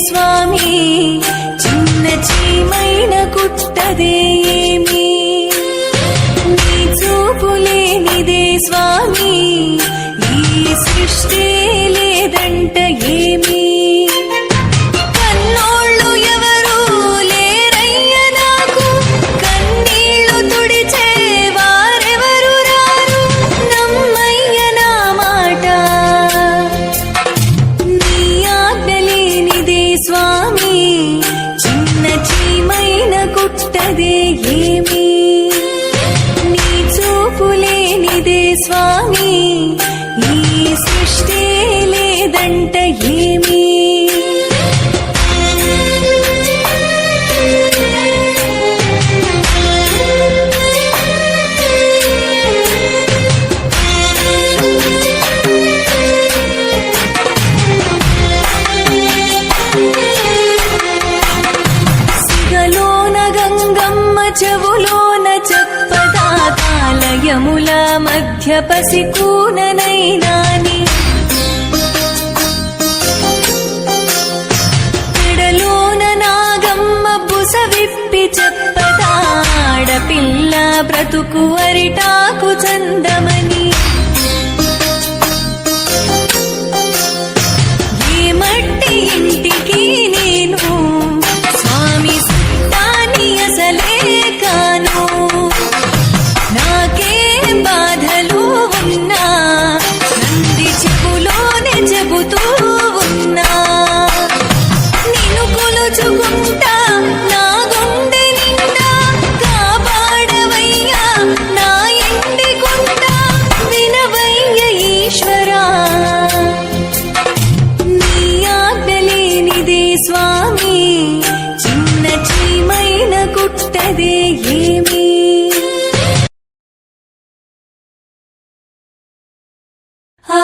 స్వామి చిన్న చీమైన కుట్టదే ఏమి నీ చూపులేనిదే స్వామి ఈ సృష్టి లేదంట ఏమి కన్నోళ్ళు ఎవరు లేరయ్య నాకు కన్నీళ్లు తుడిచే వారెవరు రారు నమ్మయ్య నా మాట నీ ఆజ్ఞ లేనిదే స్వామి చిన్న చీమైన కుట్టదే ఏమి నీ చూపులేనిదే స్వామి ఈ సృష్టి లేదంట ఏమి సిగలోన గంగమ్మ చెవులోన చెప్పదా కాలయముల మధ్య పసికూననైనాని పెడలోన నాగమ్మ బుస విప్పి చెప్పదా ఆడపిల్ల బ్రతుకు అరిటాకు చందమని ఏ మట్టి ఇంటికి నేను స్వామి సుట్టాని అసలే కాను నాకే బాధలు ఉన్నా నంది చెవులోనే చెబుతూ ఉన్నా నిన్ను కొలుచుకుంటా నా గుండె నిండా కాపాడవయ్యా నా ఇంటి గుంట వినవయ్య ఈశ్వరా నీ ఆజ్ఞ లేనిదే స్వామి చిన్న చీమైన కుట్టదే ఏమి ఆ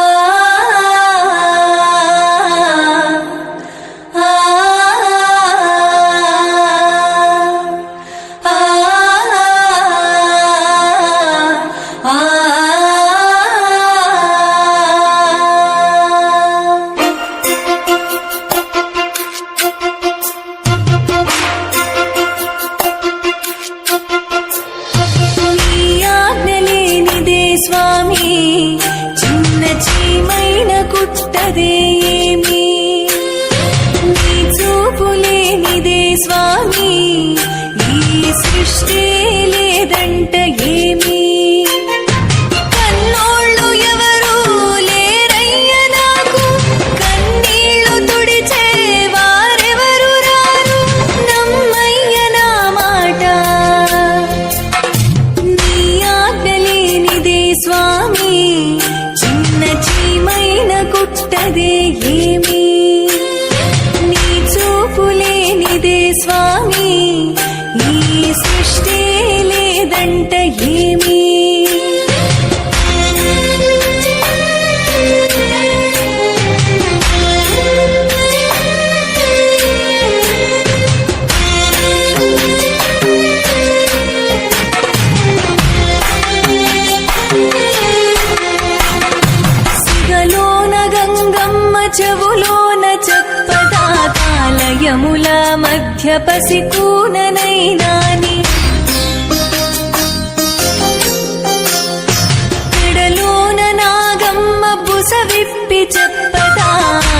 స్వామి చిన్న చీమైన కుట్టదే ఏమి నీ చూపులేనిదే స్వామి ఈ సృష్టి లేదంట ఏమి కన్నోళ్ళు ఎవరు లేరయ్య నాకు కన్నీళ్లు తుడిచే వారెవరు రారు నమ్మయ్య నా మాట నీ ఆజ్ఞ లేనిదే స్వామి చిన్న చీమైన కుట్టదే ఏమి నీ చూపులేనిదే స్వామి ఈ సృష్టి లేదంట ఏమి సిగలోన గంగమ్మ చెవులోన చెప్పదా కాలయముల మధ్య పసికూననైనాని పెడలోన నాగమ్మ బుస విప్పి చెప్పదా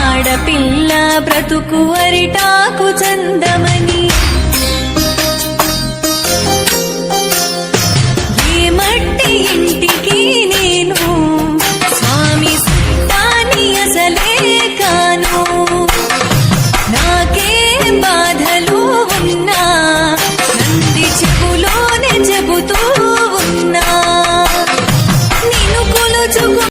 ఆడపిల్ల బ్రతుకు అరిటాకు చందమని